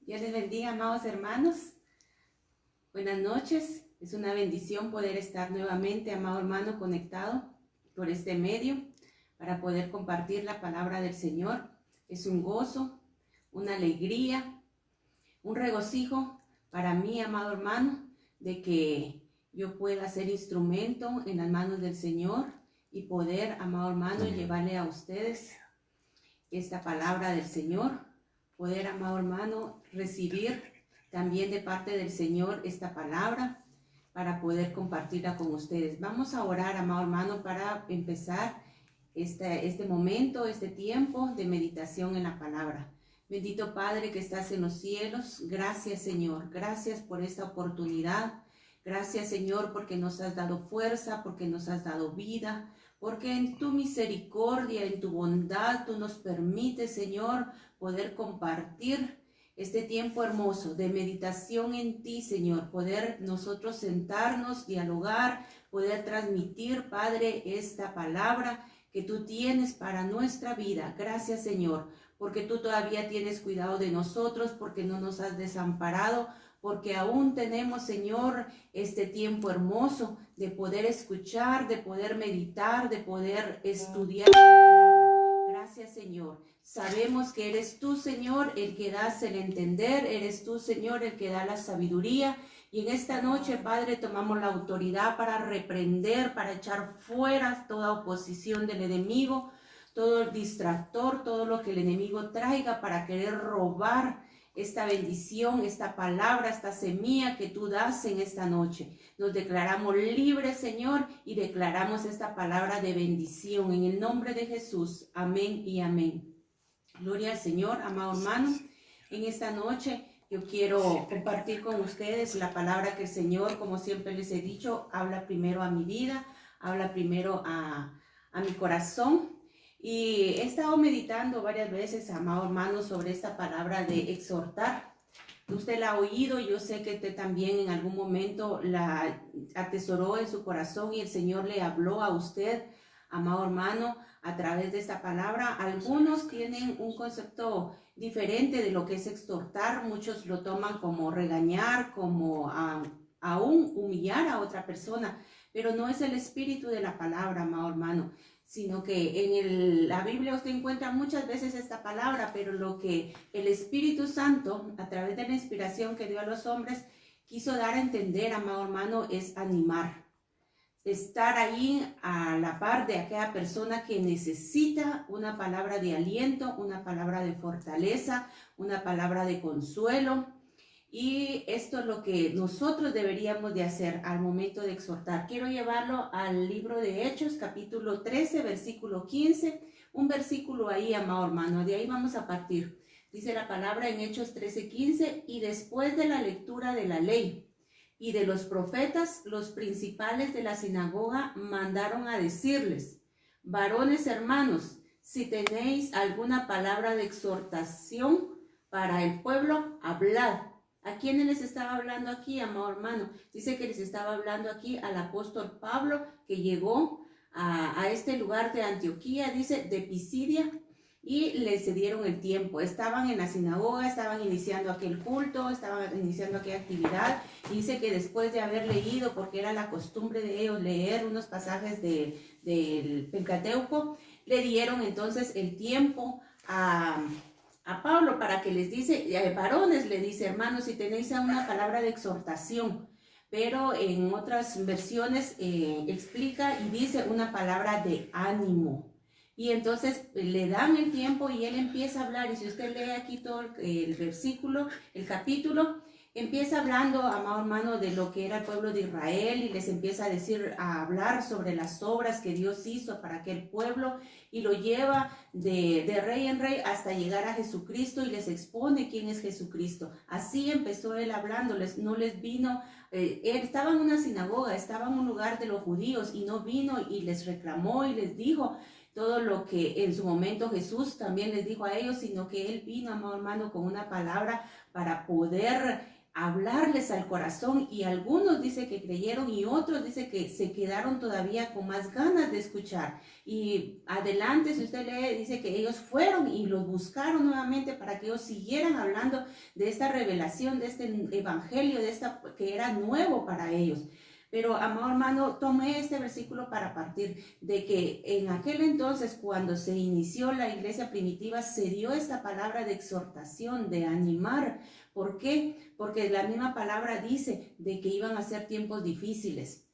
Dios les bendiga, amados hermanos. Buenas noches. Es una bendición poder estar nuevamente, amado hermano, conectado por este medio para poder compartir la palabra del Señor. Es un gozo, una alegría, un regocijo para mí, amado hermano, de que yo pueda ser instrumento en las manos del Señor y poder, amado hermano, llevarle a ustedes esta palabra del Señor. Poder, amado hermano, recibir también de parte del Señor esta palabra para poder compartirla con ustedes. Vamos a orar, amado hermano, para empezar este momento, este tiempo de meditación en la palabra. Bendito Padre que estás en los cielos, gracias Señor, gracias por esta oportunidad. Gracias Señor porque nos has dado fuerza, porque nos has dado vida, porque en tu misericordia, en tu bondad, tú nos permites, Señor, poder compartir este tiempo hermoso de meditación en ti, Señor. Poder nosotros sentarnos, dialogar, poder transmitir, Padre, esta palabra que tú tienes para nuestra vida. Gracias, Señor, porque tú todavía tienes cuidado de nosotros, porque no nos has desamparado, porque aún tenemos, Señor, este tiempo hermoso de poder escuchar, de poder meditar, de poder estudiar tu palabra. Gracias, Señor. Sabemos que eres tú, Señor, el que das el entender, eres tú, Señor, el que da la sabiduría. Y en esta noche, Padre, tomamos la autoridad para reprender, para echar fuera toda oposición del enemigo, todo el distractor, todo lo que el enemigo traiga para querer robar esta bendición, esta palabra, esta semilla que tú das en esta noche. Nos declaramos libres, Señor, y declaramos esta palabra de bendición en el nombre de Jesús. Amén y amén. Gloria al Señor, amado hermano. En esta noche yo quiero compartir con ustedes la palabra que el Señor, como siempre les he dicho, habla primero a mi vida, habla primero a mi corazón. Y he estado meditando varias veces, amado hermano, sobre esta palabra de exhortar. Usted la ha oído, yo sé que usted también en algún momento la atesoró en su corazón y el Señor le habló a usted, amado hermano, a través de esta palabra. Algunos tienen un concepto diferente de lo que es exhortar, muchos lo toman como regañar, como aún humillar a otra persona, pero no es el espíritu de la palabra, amado hermano, sino que en la Biblia usted encuentra muchas veces esta palabra, pero lo que el Espíritu Santo, a través de la inspiración que dio a los hombres, quiso dar a entender, amado hermano, es animar. Estar ahí a la par de aquella persona que necesita una palabra de aliento, una palabra de fortaleza, una palabra de consuelo. Y esto es lo que nosotros deberíamos de hacer al momento de exhortar. Quiero llevarlo al libro de Hechos, capítulo 13, versículo 15. Un versículo ahí, amado hermano, de ahí vamos a partir. Dice la palabra en Hechos 13, 15, y después de la lectura de la ley y de los profetas, los principales de la sinagoga mandaron a decirles: varones hermanos, si tenéis alguna palabra de exhortación para el pueblo, hablad. ¿A quiénes les estaba hablando aquí, amado hermano? Dice que les estaba hablando aquí al apóstol Pablo, que llegó a este lugar de Antioquía, dice, de Pisidia, y les cedieron el tiempo. Estaban en la sinagoga, estaban iniciando aquel culto, estaban iniciando aquella actividad. Y dice que después de haber leído, porque era la costumbre de ellos leer unos pasajes del Pentateuco, le dieron entonces el tiempo a Pablo para que les dice, varones, le dice, hermanos, si tenéis una palabra de exhortación, pero en otras versiones explica y dice una palabra de ánimo. Y entonces le dan el tiempo y él empieza a hablar. Y si usted lee aquí todo el versículo, el capítulo, empieza hablando, amado hermano, de lo que era el pueblo de Israel y les empieza a decir, a hablar sobre las obras que Dios hizo para aquel pueblo y lo lleva de rey en rey hasta llegar a Jesucristo y les expone quién es Jesucristo. Así empezó él hablándoles, no les vino, él estaba en una sinagoga, estaba en un lugar de los judíos y no vino y les reclamó y les dijo todo lo que en su momento Jesús también les dijo a ellos, sino que él vino, amado hermano, con una palabra para poder hablarles al corazón, y algunos dice que creyeron y otros dice que se quedaron todavía con más ganas de escuchar. Y adelante, si usted lee, dice que ellos fueron y los buscaron nuevamente para que ellos siguieran hablando de esta revelación, de este evangelio, de esta que era nuevo para ellos. Pero, amado hermano, tomé este versículo para partir de que en aquel entonces, cuando se inició la iglesia primitiva, se dio esta palabra de exhortación, de animar. ¿Por qué? Porque la misma palabra dice de que iban a ser tiempos difíciles.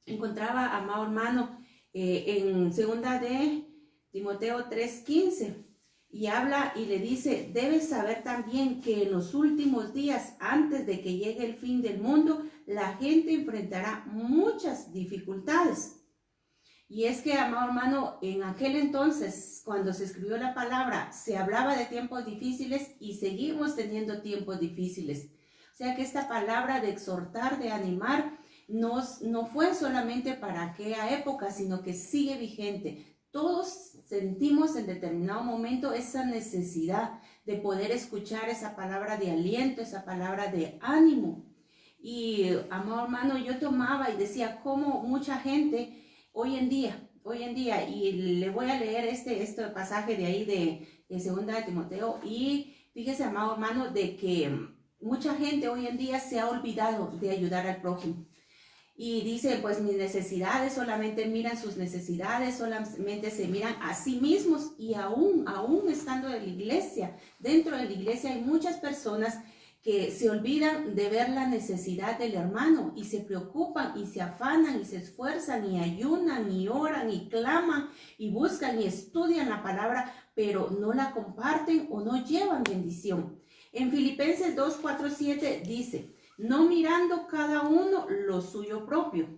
Encontraba, amado hermano, en segunda de Timoteo 3:15, y habla y le dice: debes saber también que en los últimos días, antes de que llegue el fin del mundo, la gente enfrentará muchas dificultades. Y es que, amado hermano, en aquel entonces, cuando se escribió la palabra, se hablaba de tiempos difíciles y seguimos teniendo tiempos difíciles. O sea que esta palabra de exhortar, de animar, no fue solamente para aquella época, sino que sigue vigente. Todos sentimos en determinado momento esa necesidad de poder escuchar esa palabra de aliento, esa palabra de ánimo. Y, amado hermano, yo tomaba y decía cómo mucha gente hoy en día, y le voy a leer este pasaje de ahí de segunda de Timoteo, y fíjese, amado hermano, de que mucha gente hoy en día se ha olvidado de ayudar al prójimo. Y dice, pues mis necesidades, solamente miran sus necesidades, solamente se miran a sí mismos, y aún estando en la iglesia, dentro de la iglesia hay muchas personas que se olvidan de ver la necesidad del hermano y se preocupan y se afanan y se esfuerzan y ayunan y oran y claman y buscan y estudian la palabra, pero no la comparten o no llevan bendición. En Filipenses 2:4-7 dice: no mirando cada uno lo suyo propio,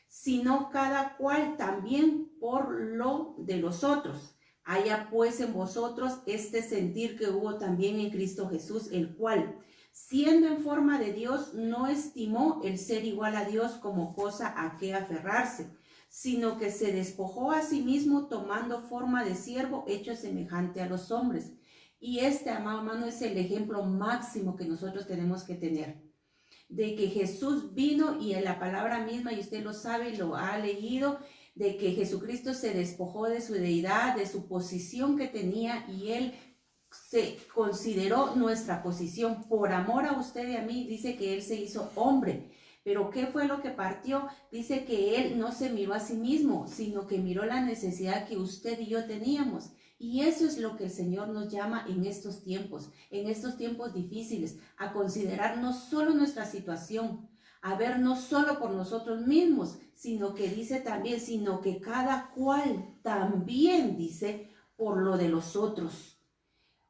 sino cada cual también por lo de los otros. Haya pues en vosotros este sentir que hubo también en Cristo Jesús, el cual, siendo en forma de Dios, no estimó el ser igual a Dios como cosa a que aferrarse, sino que se despojó a sí mismo, tomando forma de siervo, hecho semejante a los hombres. Y este, amado hermano, es el ejemplo máximo que nosotros tenemos que tener, de que Jesús vino, y en la palabra misma, y usted lo sabe y lo ha leído, de que Jesucristo se despojó de su deidad, de su posición que tenía, y Él se consideró nuestra posición. Por amor a usted y a mí, dice que Él se hizo hombre. Pero ¿qué fue lo que partió? Dice que Él no se miró a sí mismo, sino que miró la necesidad que usted y yo teníamos. Y eso es lo que el Señor nos llama en estos tiempos difíciles, a considerar no solo nuestra situación, a ver no solo por nosotros mismos, sino que dice también, sino que cada cual también dice por lo de los otros.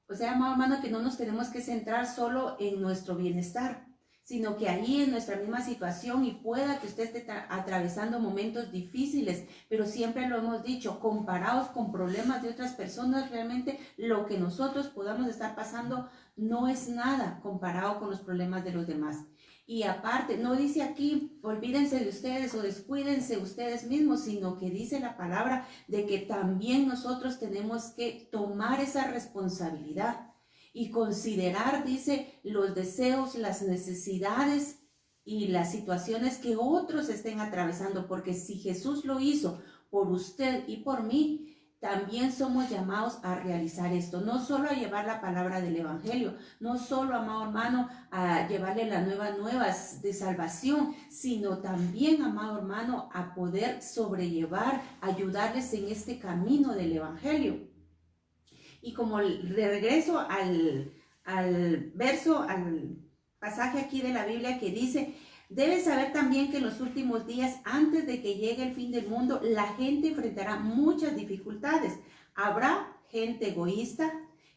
O sea, amado hermano, que no nos tenemos que centrar solo en nuestro bienestar, sino que allí en nuestra misma situación, y pueda que usted esté atravesando momentos difíciles, pero siempre lo hemos dicho, comparados con problemas de otras personas, realmente lo que nosotros podamos estar pasando no es nada comparado con los problemas de los demás. Y aparte, no dice aquí, olvídense de ustedes o descuídense ustedes mismos, sino que dice la palabra de que también nosotros tenemos que tomar esa responsabilidad y considerar, dice, los deseos, las necesidades y las situaciones que otros estén atravesando, porque si Jesús lo hizo por usted y por mí, también somos llamados a realizar esto, no solo a llevar la palabra del evangelio, no solo, amado hermano, a llevarle las nuevas de salvación, sino también, amado hermano, a poder sobrellevar, ayudarles en este camino del evangelio. Y como regreso al pasaje aquí de la Biblia que dice: debes saber también que en los últimos días, antes de que llegue el fin del mundo, la gente enfrentará muchas dificultades. Habrá gente egoísta,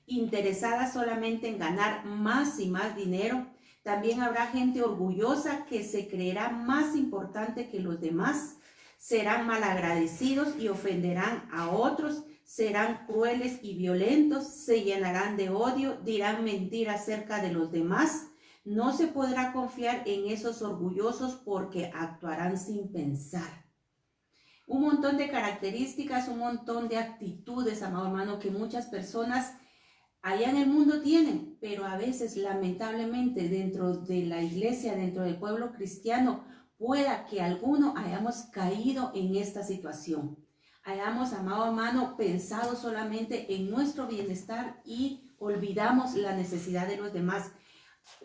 interesada solamente en ganar más y más dinero. También habrá gente orgullosa que se creerá más importante que los demás. Serán malagradecidos y ofenderán a otros. Serán crueles y violentos, se llenarán de odio, dirán mentiras acerca de los demás. No se podrá confiar en esos orgullosos porque actuarán sin pensar. Un montón de características, un montón de actitudes, amado hermano, que muchas personas Allá en el mundo tienen, pero a veces lamentablemente dentro de la iglesia, dentro del pueblo cristiano, pueda que alguno hayamos caído en esta situación. Hayamos, amado hermano, pensado solamente en nuestro bienestar y olvidamos la necesidad de los demás.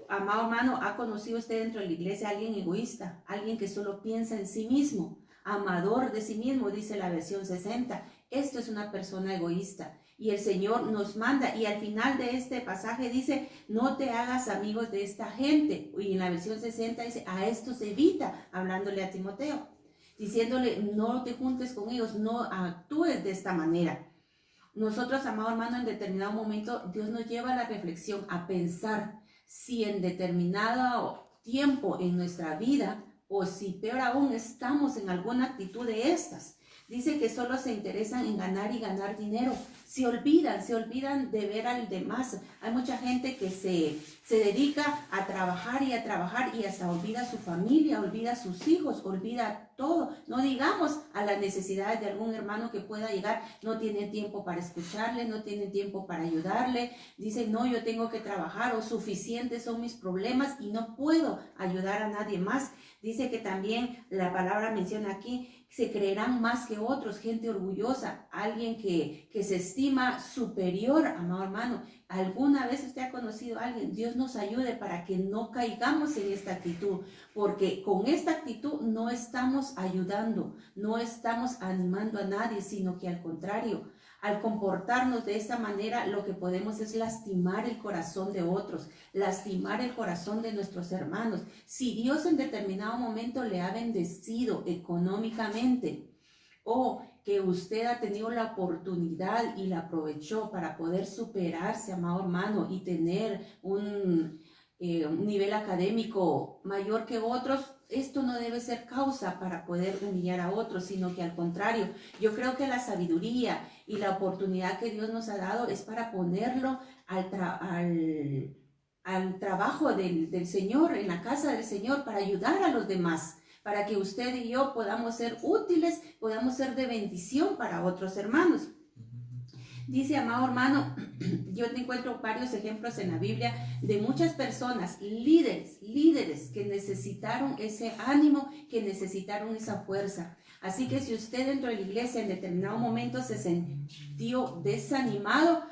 Amado hermano, ¿ha conocido usted dentro de la iglesia a alguien egoísta? Alguien que solo piensa en sí mismo, amador de sí mismo, dice la versión 60. Esto es una persona egoísta. Y el Señor nos manda, y al final de este pasaje dice, no te hagas amigos de esta gente. Y en la versión 60 dice, a estos evita, hablándole a Timoteo, diciéndole, no te juntes con ellos, no actúes de esta manera. Nosotros, amado hermano, en determinado momento, Dios nos lleva a la reflexión, a pensar si en determinado tiempo en nuestra vida, o si peor aún, estamos en alguna actitud de estas. Dice que solo se interesan en ganar y ganar dinero. Se olvidan de ver al demás. Hay mucha gente que se dedica a trabajar y hasta olvida a su familia, olvida a sus hijos, olvida todo. No digamos a las necesidades de algún hermano que pueda llegar. No tienen tiempo para escucharle, no tienen tiempo para ayudarle. Dicen, no, yo tengo que trabajar o suficientes son mis problemas y no puedo ayudar a nadie más. Dice que también la palabra menciona aquí, se creerán más que otros, gente orgullosa, alguien que se estima superior, amado hermano. ¿Alguna vez usted ha conocido a alguien? Dios nos ayude para que no caigamos en esta actitud, porque con esta actitud no estamos ayudando, no estamos animando a nadie, sino que al contrario, al comportarnos de esta manera, lo que podemos es lastimar el corazón de otros, lastimar el corazón de nuestros hermanos. Si Dios en determinado momento le ha bendecido económicamente, o que usted ha tenido la oportunidad y la aprovechó para poder superarse, amado hermano, y tener un nivel académico mayor que otros, esto no debe ser causa para poder humillar a otros, sino que al contrario, yo creo que la sabiduría y la oportunidad que Dios nos ha dado es para ponerlo al trabajo del Señor, en la casa del Señor, para ayudar a los demás, para que usted y yo podamos ser útiles, podamos ser de bendición para otros hermanos. Dice, amado hermano, yo te encuentro varios ejemplos en la Biblia de muchas personas, líderes que necesitaron ese ánimo, que necesitaron esa fuerza. Así que si usted dentro de la iglesia en determinado momento se sintió desanimado,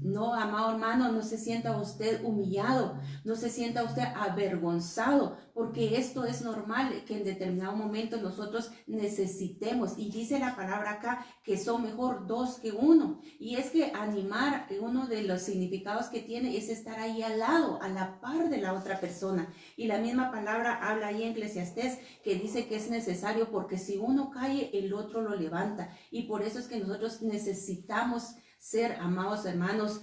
no, amado hermano, no se sienta usted humillado, no se sienta usted avergonzado, porque esto es normal que en determinado momento nosotros necesitemos. Y dice la palabra acá que son mejor dos que uno. Y es que animar, uno de los significados que tiene es estar ahí al lado, a la par de la otra persona. Y la misma palabra habla ahí en Eclesiastés que dice que es necesario porque si uno cae, el otro lo levanta. Y por eso es que nosotros necesitamos ser, amados hermanos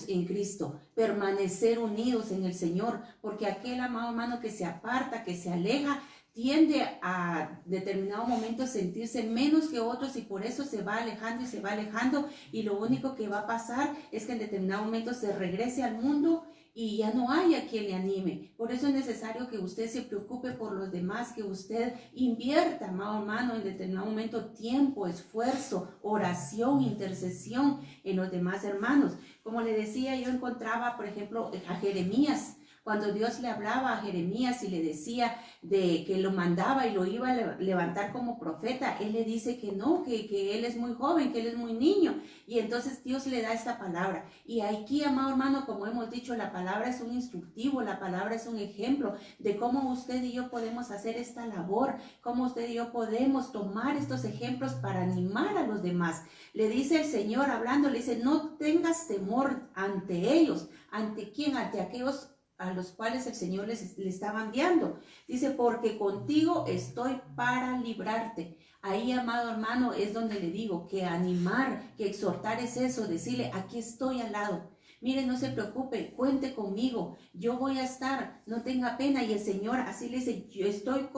en Cristo, permanecer unidos en el Señor, porque aquel amado hermano que se aparta, que se aleja, tiende a determinado momento a sentirse menos que otros y por eso se va alejando y se va alejando, y lo único que va a pasar es que en determinado momento se regrese al mundo y ya no haya quien le anime. Por eso es necesario que usted se preocupe por los demás, que usted invierta, amado hermano, en determinado momento tiempo, esfuerzo, oración, intercesión en los demás hermanos. Como le decía, yo encontraba, por ejemplo, a Jeremías. Cuando Dios le hablaba a Jeremías y le decía de que lo mandaba y lo iba a levantar como profeta, él le dice que no, que él es muy joven, que él es muy niño. Y entonces Dios le da esta palabra. Y aquí, amado hermano, como hemos dicho, la palabra es un instructivo, la palabra es un ejemplo de cómo usted y yo podemos hacer esta labor, cómo usted y yo podemos tomar estos ejemplos para animar a los demás. Le dice el Señor hablando, le dice, no tengas temor ante ellos. ¿Ante quién? Ante aquellos a los cuales el Señor le estaba enviando. Dice, porque contigo estoy para librarte. Ahí, amado hermano, es donde le digo que animar, que exhortar es eso, decirle, aquí estoy al lado. Mire, no se preocupe, cuente conmigo, yo voy a estar, no tenga pena. Y el Señor así le dice, yo estoy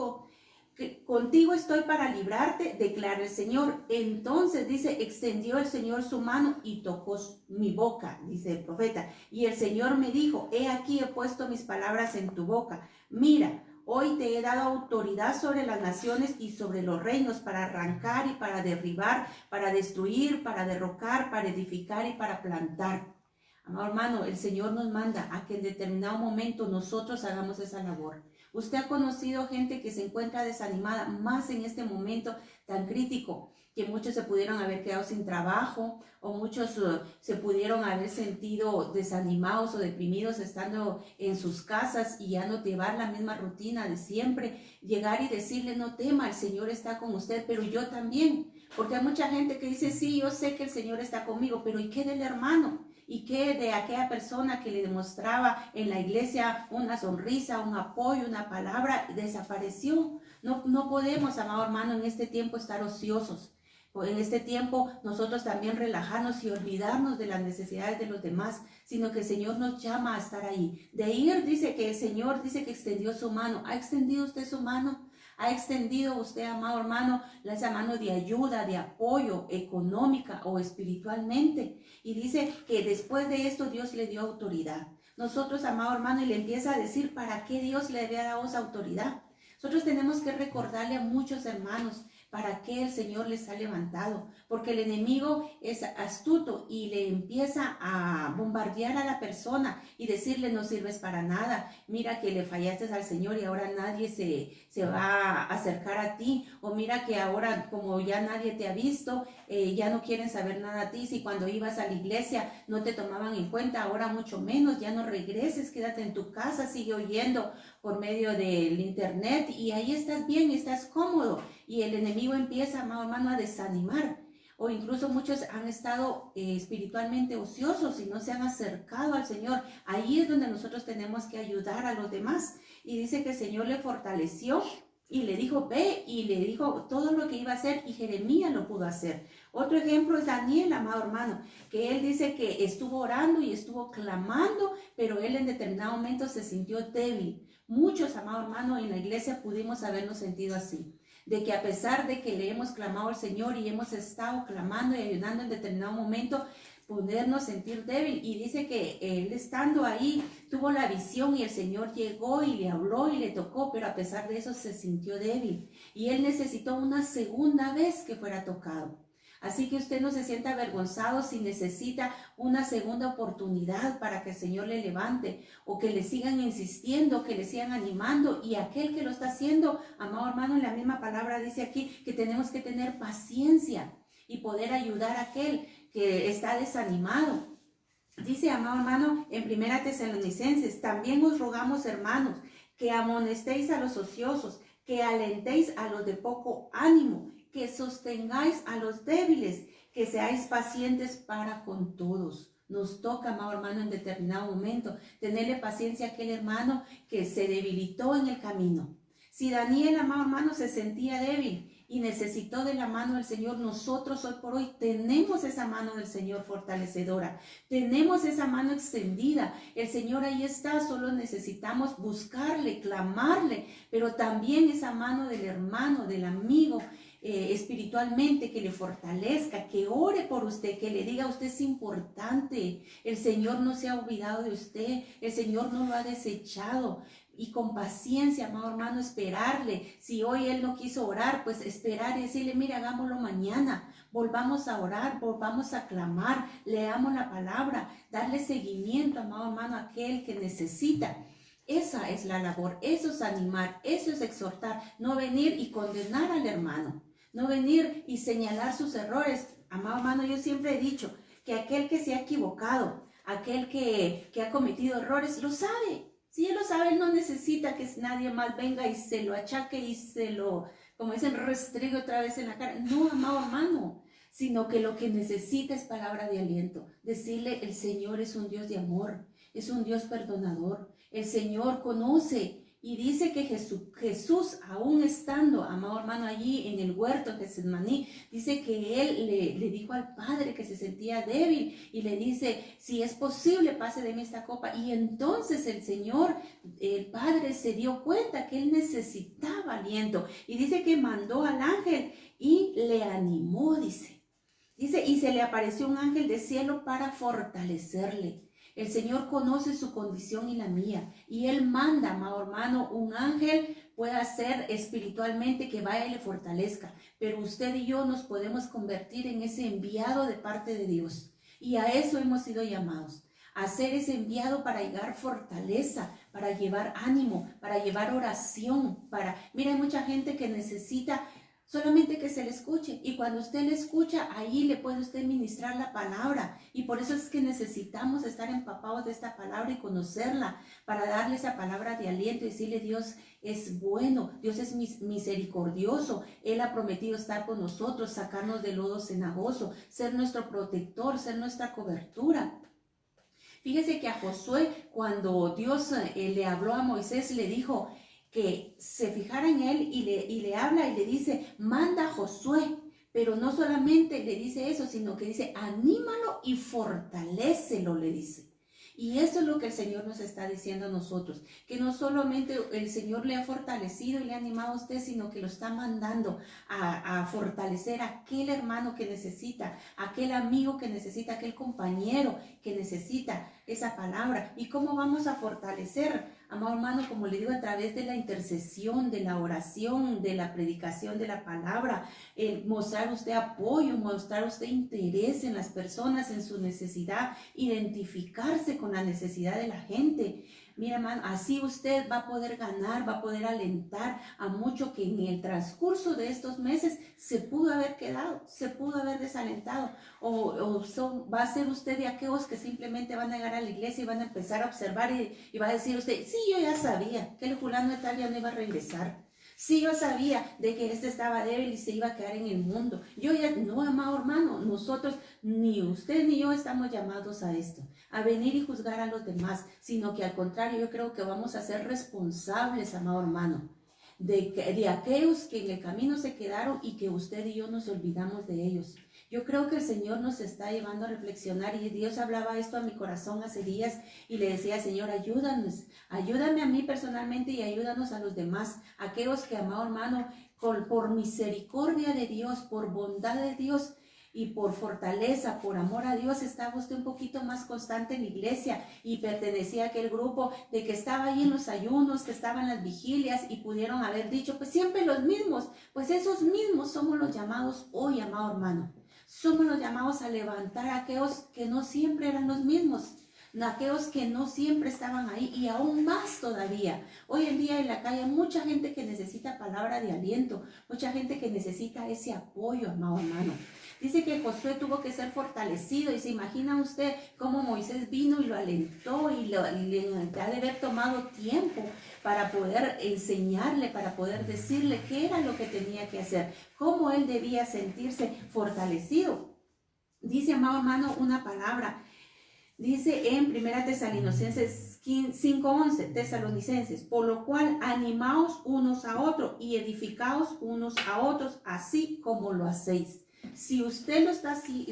contigo estoy para librarte, declara el Señor. Entonces dice, extendió el Señor su mano y tocó mi boca, dice el profeta. Y el Señor me dijo, he aquí he puesto mis palabras en tu boca. Mira, hoy te he dado autoridad sobre las naciones y sobre los reinos para arrancar y para derribar, para destruir, para derrocar, para edificar y para plantar. Amado hermano, el Señor nos manda a que en determinado momento nosotros hagamos esa labor. Usted ha conocido gente que se encuentra desanimada, más en este momento tan crítico, que muchos se pudieron haber quedado sin trabajo o muchos se pudieron haber sentido desanimados o deprimidos estando en sus casas y ya no llevar la misma rutina de siempre. Llegar y decirle, no tema, el Señor está con usted, pero yo también. Porque hay mucha gente que dice, sí, yo sé que el Señor está conmigo, pero ¿y qué del hermano? ¿Y qué de aquella persona que le demostraba en la iglesia una sonrisa, un apoyo, una palabra? Desapareció. No podemos, amado hermano, en este tiempo estar ociosos. En este tiempo nosotros también relajarnos y olvidarnos de las necesidades de los demás, sino que el Señor nos llama a estar ahí. De ir, dice que el Señor dice que extendió su mano. ¿Ha extendido usted su mano? ¿Ha extendido usted, amado hermano, esa mano de ayuda, de apoyo económica o espiritualmente? Y dice que después de esto Dios le dio autoridad. Nosotros, amado hermano, y le empieza a decir para qué Dios le había dado esa autoridad. Nosotros tenemos que recordarle a muchos hermanos para qué el Señor les ha levantado, porque el enemigo es astuto y le empieza a bombardear a la persona y decirle no sirves para nada, mira que le fallaste al Señor y ahora nadie se va a acercar a ti, o mira que ahora como ya nadie te ha visto, ya no quieren saber nada a ti, si cuando ibas a la iglesia no te tomaban en cuenta, ahora mucho menos, ya no regreses, quédate en tu casa, sigue oyendo por medio del internet y ahí estás bien, estás cómodo. Y el enemigo empieza, amado hermano, a desanimar. O incluso muchos han estado espiritualmente ociosos y no se han acercado al Señor. Ahí es donde nosotros tenemos que ayudar a los demás. Y dice que el Señor le fortaleció y le dijo, ve, y le dijo todo lo que iba a hacer, y Jeremías lo pudo hacer. Otro ejemplo es Daniel, amado hermano, que él dice que estuvo orando y estuvo clamando, pero él en determinado momento se sintió débil. Muchos, amado hermano, en la iglesia pudimos habernos sentido así, de que a pesar de que le hemos clamado al Señor y hemos estado clamando y ayudando en determinado momento, podernos sentir débil. Y dice que él estando ahí tuvo la visión y el Señor llegó y le habló y le tocó, pero a pesar de eso se sintió débil y él necesitó una segunda vez que fuera tocado. Así que usted no se sienta avergonzado si necesita una segunda oportunidad para que el Señor le levante, o que le sigan insistiendo, que le sigan animando. Y aquel que lo está haciendo, amado hermano, en la misma palabra dice aquí que tenemos que tener paciencia y poder ayudar a aquel que está desanimado. Dice, amado hermano, en 1 Tesalonicenses, también os rogamos, hermanos, que amonestéis a los ociosos, que alentéis a los de poco ánimo, que sostengáis a los débiles, que seáis pacientes para con todos. Nos toca, amado hermano, en determinado momento tenerle paciencia a aquel hermano que se debilitó en el camino. Si Daniel, amado hermano, se sentía débil y necesitó de la mano del Señor, nosotros hoy por hoy tenemos esa mano del Señor fortalecedora, tenemos esa mano extendida. El Señor ahí está, solo necesitamos buscarle, clamarle, pero también esa mano del hermano, del amigo, espiritualmente, que le fortalezca, que ore por usted, que le diga usted es importante, el Señor no se ha olvidado de usted, el Señor no lo ha desechado. Y con paciencia, amado hermano, esperarle. Si hoy él no quiso orar, pues esperar y decirle, mira, hagámoslo mañana, volvamos a orar, volvamos a clamar, leamos la palabra, darle seguimiento, amado hermano, a aquel que necesita. Esa es la labor, eso es animar, eso es exhortar, no venir y condenar al hermano, no venir y señalar sus errores. Amado hermano, yo siempre he dicho que aquel que se ha equivocado, aquel que ha cometido errores, lo sabe. Si él lo sabe, él no necesita que nadie más venga y se lo achaque y se lo, como dicen, restregue otra vez en la cara. No, amado hermano, sino que lo que necesita es palabra de aliento. Decirle, el Señor es un Dios de amor, es un Dios perdonador. El Señor conoce y dice que Jesús, aún estando, amado hermano, allí en el huerto de Getsemaní, dice que él le dijo al Padre que se sentía débil y le dice, si es posible, pase de mí esta copa. Y entonces el Señor, el Padre, se dio cuenta que él necesitaba aliento y dice que mandó al ángel y le animó, dice, y se le apareció un ángel del cielo para fortalecerle. El Señor conoce su condición y la mía. Y Él manda, amado hermano, un ángel pueda ser espiritualmente que vaya y le fortalezca. Pero usted y yo nos podemos convertir en ese enviado de parte de Dios. Y a eso hemos sido llamados. A ser ese enviado para llevar fortaleza, para llevar ánimo, para llevar oración. Mira, hay mucha gente que necesita solamente que se le escuche, y cuando usted le escucha, ahí le puede usted ministrar la palabra, y por eso es que necesitamos estar empapados de esta palabra y conocerla, para darle esa palabra de aliento y decirle: Dios es bueno, Dios es misericordioso, Él ha prometido estar con nosotros, sacarnos del lodo cenagoso, ser nuestro protector, ser nuestra cobertura. Fíjese que a Josué, cuando Dios le habló a Moisés, le dijo que se fijara en él, y le habla y le dice: manda a Josué. Pero no solamente le dice eso, sino que dice: anímalo y fortalécelo, le dice. Y eso es lo que el Señor nos está diciendo a nosotros, que no solamente el Señor le ha fortalecido y le ha animado a usted, sino que lo está mandando a fortalecer a aquel hermano que necesita, aquel amigo que necesita, aquel compañero que necesita esa palabra. ¿Y cómo vamos a fortalecer, amado hermano? Como le digo, a través de la intercesión, de la oración, de la predicación de la palabra, mostrar usted apoyo, mostrar usted interés en las personas, en su necesidad, identificarse con la necesidad de la gente. Mira, hermano, así usted va a poder ganar, va a poder alentar a mucho que en el transcurso de estos meses se pudo haber quedado, se pudo haber desalentado, va a ser usted de aquellos que simplemente van a llegar a la iglesia y van a empezar a observar y va a decir usted: sí, yo ya sabía que el fulano de tal ya no iba a regresar. Sí, yo sabía de que este estaba débil y se iba a quedar en el mundo. No, amado hermano, nosotros, ni usted ni yo, estamos llamados a esto, a venir y juzgar a los demás, sino que al contrario, yo creo que vamos a ser responsables, amado hermano, de aquellos que en el camino se quedaron y que usted y yo nos olvidamos de ellos. Yo creo que el Señor nos está llevando a reflexionar, y Dios hablaba esto a mi corazón hace días y le decía: Señor, ayúdanos, ayúdame a mí personalmente y ayúdanos a los demás, aquellos que, amado hermano, por misericordia de Dios, por bondad de Dios y por fortaleza, por amor a Dios, estaba usted un poquito más constante en la iglesia y pertenecía a aquel grupo de que estaba ahí en los ayunos, que estaban en las vigilias, y pudieron haber dicho: pues siempre los mismos. Pues esos mismos somos los llamados hoy, amado hermano. Somos los llamados a levantar a aquellos que no siempre eran los mismos, aquellos que no siempre estaban ahí, y aún más todavía. Hoy en día en la calle hay mucha gente que necesita palabra de aliento, mucha gente que necesita ese apoyo, amado hermano. Dice que Josué tuvo que ser fortalecido, y se imagina usted cómo Moisés vino y lo alentó, y le ha de haber tomado tiempo para poder enseñarle, para poder decirle qué era lo que tenía que hacer, cómo él debía sentirse fortalecido. Dice, amado hermano, una palabra. Dice en 1 Tesalonicenses 5:11, Tesalonicenses: por lo cual animaos unos a otros y edificaos unos a otros, así como lo hacéis. Si usted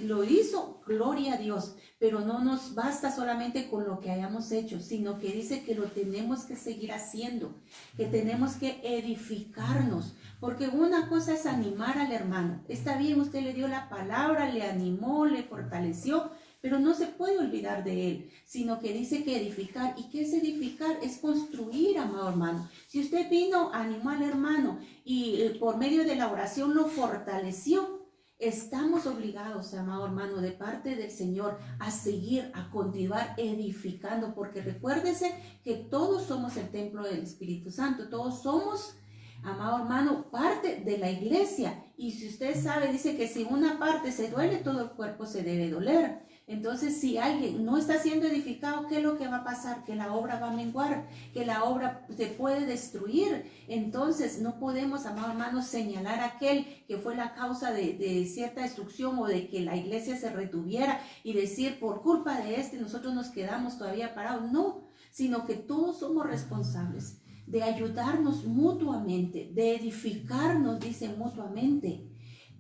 lo hizo, gloria a Dios, pero no nos basta solamente con lo que hayamos hecho, sino que dice que lo tenemos que seguir haciendo, que tenemos que edificarnos, porque una cosa es animar al hermano. Está bien, usted le dio la palabra, le animó, le fortaleció, pero no se puede olvidar de él, sino que dice que edificar. ¿Y qué es edificar? Es construir, amado hermano. Si usted vino a animar al hermano y por medio de la oración lo fortaleció, estamos obligados, amado hermano, de parte del Señor, a seguir, a continuar edificando, porque recuérdese que todos somos el templo del Espíritu Santo, todos somos, amado hermano, parte de la iglesia. Y si usted sabe, dice que si una parte se duele, todo el cuerpo se debe doler. Entonces, si alguien no está siendo edificado, ¿qué es lo que va a pasar? Que la obra va a menguar, que la obra se puede destruir. Entonces, no podemos, amado hermano, señalar a aquel que fue la causa de cierta destrucción o de que la iglesia se retuviera y decir: por culpa de nosotros nos quedamos todavía parados. No, sino que todos somos responsables de ayudarnos mutuamente, de edificarnos, dice, mutuamente.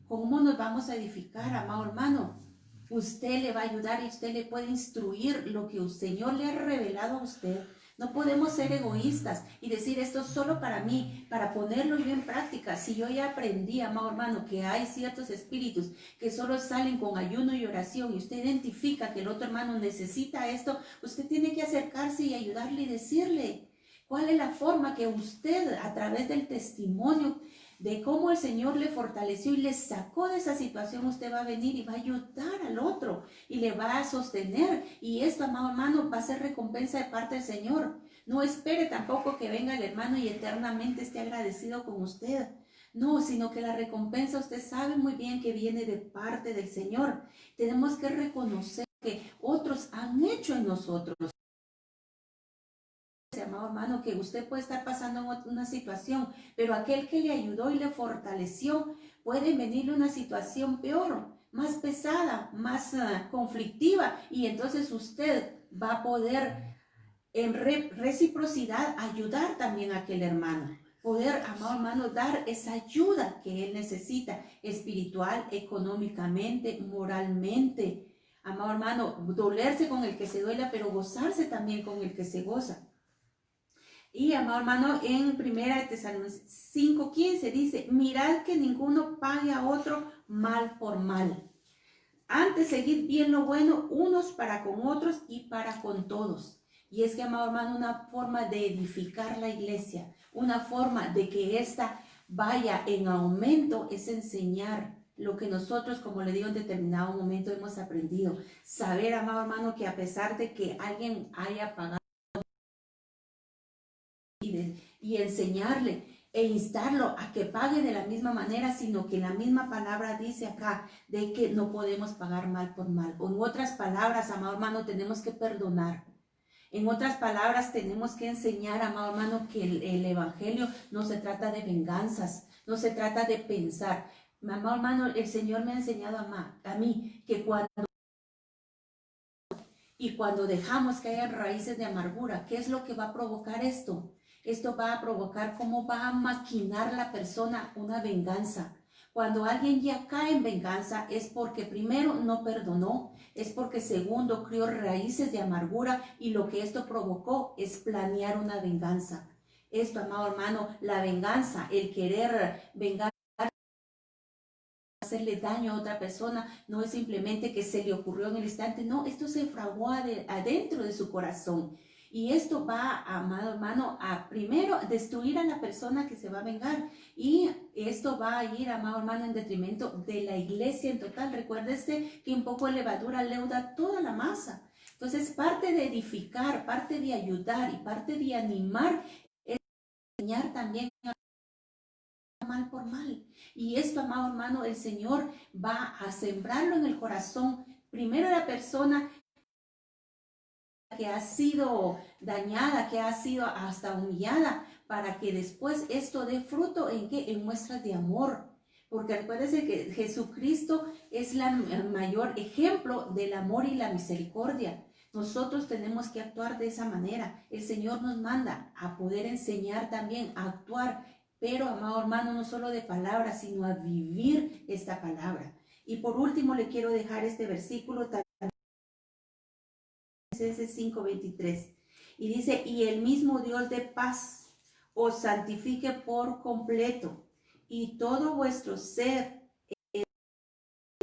¿Cómo nos vamos a edificar, amado hermano? Usted le va a ayudar y usted le puede instruir lo que el Señor le ha revelado a usted. No podemos ser egoístas y decir esto es solo para mí, para ponerlo yo en práctica. Si yo ya aprendí, amado hermano, que hay ciertos espíritus que solo salen con ayuno y oración y usted identifica que el otro hermano necesita esto, usted tiene que acercarse y ayudarle y decirle cuál es la forma que usted, a través del testimonio de cómo el Señor le fortaleció y le sacó de esa situación, usted va a venir y va a ayudar al otro y le va a sostener. Y esto, amado hermano, va a ser recompensa de parte del Señor. No espere tampoco que venga el hermano y eternamente esté agradecido con usted. No, sino que la recompensa usted sabe muy bien que viene de parte del Señor. Tenemos que reconocer que otros han hecho en nosotros. Amado hermano, que usted puede estar pasando una situación, pero aquel que le ayudó y le fortaleció, puede venirle una situación peor, más pesada, más conflictiva, y entonces usted va a poder en reciprocidad ayudar también a aquel hermano. Poder, amado hermano, dar esa ayuda que él necesita, espiritual, económicamente, moralmente. Amado hermano, dolerse con el que se duela, pero gozarse también con el que se goza. Y, amado hermano, en 1 Tesalonicenses 5:15 dice, mirad que ninguno pague a otro mal por mal. Antes, seguid bien lo bueno unos para con otros y para con todos. Y es que, amado hermano, una forma de edificar la iglesia, una forma de que ésta vaya en aumento es enseñar lo que nosotros, como le digo, en determinado momento hemos aprendido. Saber, amado hermano, que a pesar de que alguien haya pagado y enseñarle e instarlo a que pague de la misma manera, sino que la misma palabra dice acá de que no podemos pagar mal por mal. O en otras palabras, amado hermano, tenemos que perdonar. En otras palabras, tenemos que enseñar, amado hermano, que el evangelio no se trata de venganzas, no se trata de pensar. Amado hermano, el Señor me ha enseñado a mí que cuando dejamos que haya raíces de amargura, ¿qué es lo que va a provocar esto? Esto va a provocar cómo va a maquinar la persona una venganza. Cuando alguien ya cae en venganza es porque primero no perdonó, es porque segundo crió raíces de amargura y lo que esto provocó es planear una venganza. Esto, amado hermano, la venganza, el querer vengar, hacerle daño a otra persona, no es simplemente que se le ocurrió en el instante, no, esto se fraguó adentro de su corazón. Y esto va, amado hermano, a primero destruir a la persona que se va a vengar. Y esto va a ir, amado hermano, en detrimento de la iglesia en total. Recuérdese que un poco de levadura leuda toda la masa. Entonces, parte de edificar, parte de ayudar y parte de animar es enseñar también mal por mal. Y esto, amado hermano, el Señor va a sembrarlo en el corazón, primero de la persona que ha sido dañada, que ha sido hasta humillada, para que después esto dé fruto en qué, en muestras de amor. Porque recuérdese que Jesucristo es el mayor ejemplo del amor y la misericordia. Nosotros tenemos que actuar de esa manera. El Señor nos manda a poder enseñar también, a actuar, pero, amado hermano, no solo de palabras, sino a vivir esta palabra. Y por último le quiero dejar este versículo también, 5:23, y dice, y el mismo Dios de paz os santifique por completo, y todo vuestro ser,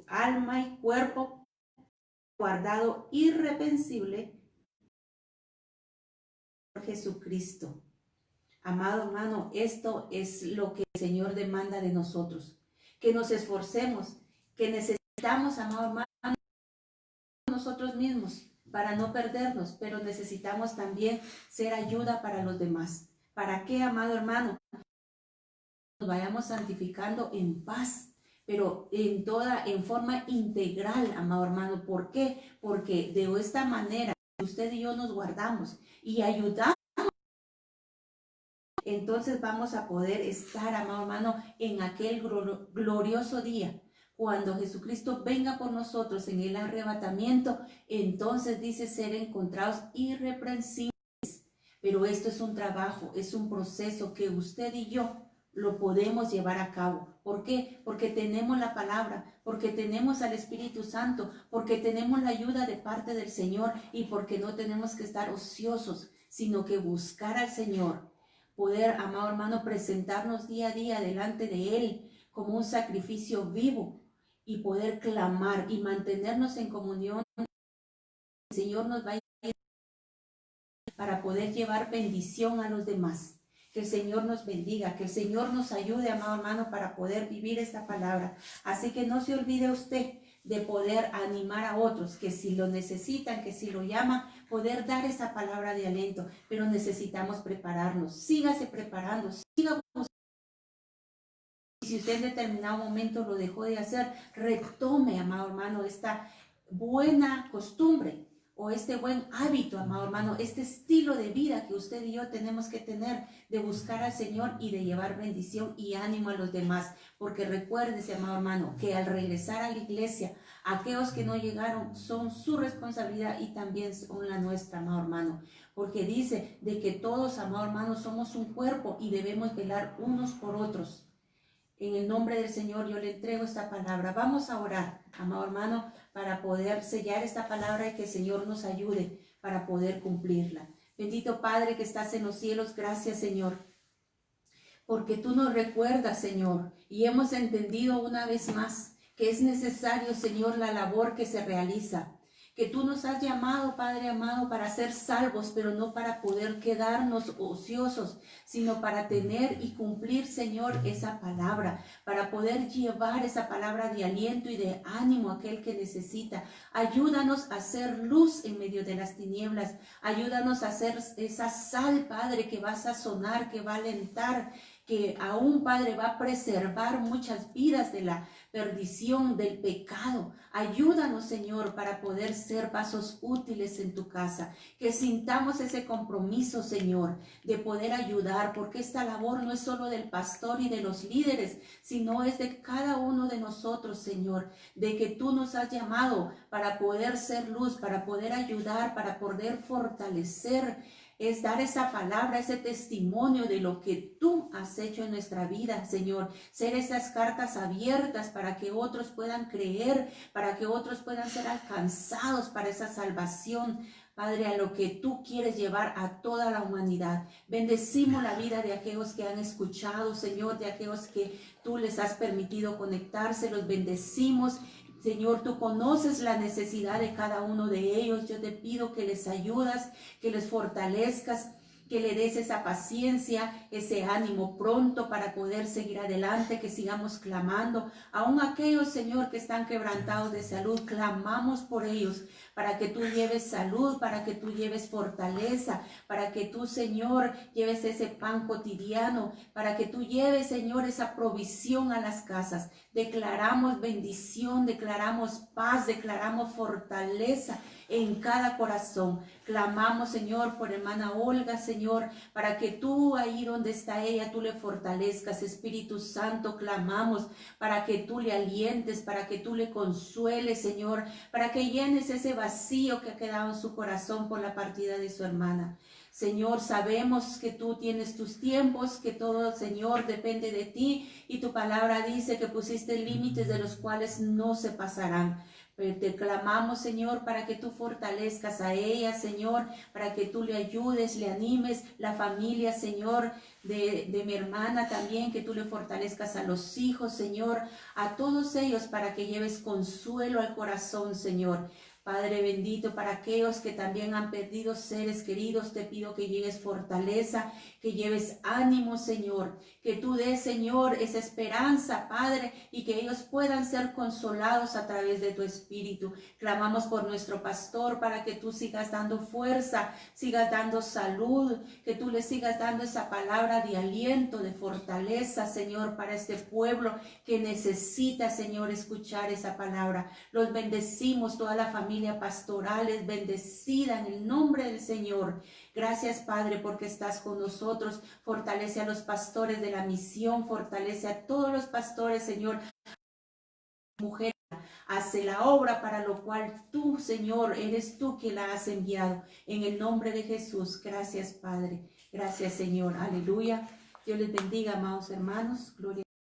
alma y cuerpo guardado irreprensible por Jesucristo. Amado hermano, esto es lo que el Señor demanda de nosotros, que nos esforcemos, que necesitamos, amado hermano, nosotros mismos para no perdernos, pero necesitamos también ser ayuda para los demás. ¿Para qué, amado hermano? Nos vayamos santificando en paz, pero en forma integral, amado hermano. ¿Por qué? Porque de esta manera usted y yo nos guardamos y ayudamos. Entonces vamos a poder estar, amado hermano, en aquel glorioso día. Cuando Jesucristo venga por nosotros en el arrebatamiento, entonces dice ser encontrados irreprensibles. Pero esto es un trabajo, es un proceso que usted y yo lo podemos llevar a cabo. ¿Por qué? Porque tenemos la palabra, porque tenemos al Espíritu Santo, porque tenemos la ayuda de parte del Señor y porque no tenemos que estar ociosos, sino que buscar al Señor, poder, amado hermano, presentarnos día a día delante de Él como un sacrificio vivo y poder clamar y mantenernos en comunión. El Señor nos va a ir para poder llevar bendición a los demás. Que el Señor nos bendiga, que el Señor nos ayude, amado hermano, para poder vivir esta palabra. Así que no se olvide usted de poder animar a otros, que si lo necesitan, que si lo llaman, poder dar esa palabra de aliento. Pero necesitamos prepararnos. Sígase preparando, siga buscando. Y si usted en determinado momento lo dejó de hacer, retome, amado hermano, esta buena costumbre o este buen hábito, amado hermano, este estilo de vida que usted y yo tenemos que tener, de buscar al Señor y de llevar bendición y ánimo a los demás. Porque recuérdese, amado hermano, que al regresar a la iglesia, aquellos que no llegaron son su responsabilidad y también son la nuestra, amado hermano. Porque dice de que todos, amado hermano, somos un cuerpo y debemos velar unos por otros. En el nombre del Señor yo le entrego esta palabra. Vamos a orar, amado hermano, para poder sellar esta palabra y que el Señor nos ayude para poder cumplirla. Bendito Padre que estás en los cielos, gracias Señor, porque tú nos recuerdas, Señor, y hemos entendido una vez más que es necesario, Señor, la labor que se realiza. Que tú nos has llamado, Padre amado, para ser salvos, pero no para poder quedarnos ociosos, sino para tener y cumplir, Señor, esa palabra, para poder llevar esa palabra de aliento y de ánimo a aquel que necesita. Ayúdanos a ser luz en medio de las tinieblas. Ayúdanos a ser esa sal, Padre, que va a sazonar, que va a alentar, que aún, Padre, va a preservar muchas vidas de la perdición, del pecado. Ayúdanos, Señor, para poder ser vasos útiles en tu casa. Que sintamos ese compromiso, Señor, de poder ayudar, porque esta labor no es solo del pastor y de los líderes, sino es de cada uno de nosotros, Señor, de que tú nos has llamado para poder ser luz, para poder ayudar, para poder fortalecer. Es dar esa palabra, ese testimonio de lo que tú has hecho en nuestra vida, Señor. Ser esas cartas abiertas para que otros puedan creer, para que otros puedan ser alcanzados para esa salvación, Padre, a lo que tú quieres llevar a toda la humanidad. Bendecimos la vida de aquellos que han escuchado, Señor, de aquellos que tú les has permitido conectarse. Los bendecimos. Señor, tú conoces la necesidad de cada uno de ellos. Yo te pido que les ayudas, que les fortalezcas, que le des esa paciencia, ese ánimo pronto para poder seguir adelante, que sigamos clamando. Aún aquellos, Señor, que están quebrantados de salud, clamamos por ellos, para que tú lleves salud, para que tú lleves fortaleza, para que tú, Señor, lleves ese pan cotidiano, para que tú lleves, Señor, esa provisión a las casas. Declaramos bendición, declaramos paz, declaramos fortaleza en cada corazón. Clamamos, Señor, por hermana Olga, Señor, para que tú ahí donde está ella, tú le fortalezcas. Espíritu Santo, clamamos para que tú le alientes, para que tú le consueles, Señor, para que llenes ese vacío que ha quedado en su corazón por la partida de su hermana. Señor, sabemos que tú tienes tus tiempos, que todo, Señor, depende de ti, y tu palabra dice que pusiste límites de los cuales no se pasarán. Pero te clamamos, Señor, para que tú fortalezcas a ella, Señor, para que tú le ayudes, le animes, la familia, Señor, de mi hermana también, que tú le fortalezcas a los hijos, Señor, a todos ellos, para que lleves consuelo al corazón, Señor. Padre bendito, para aquellos que también han perdido seres queridos, te pido que lleves fortaleza, que lleves ánimo, Señor, que tú des, Señor, esa esperanza, Padre, y que ellos puedan ser consolados a través de tu Espíritu. Clamamos por nuestro pastor para que tú sigas dando fuerza, sigas dando salud, que tú le sigas dando esa palabra de aliento, de fortaleza, Señor, para este pueblo que necesita, Señor, escuchar esa palabra. Los bendecimos, toda la familia pastoral es bendecida en el nombre del Señor. Gracias, Padre, porque estás con nosotros. Fortalece a los pastores de la misión, fortalece a todos los pastores, Señor. Mujer, hace la obra para lo cual tú, Señor, eres tú que la has enviado. En el nombre de Jesús, gracias, Padre. Gracias, Señor. Aleluya. Dios les bendiga, amados hermanos. Gloria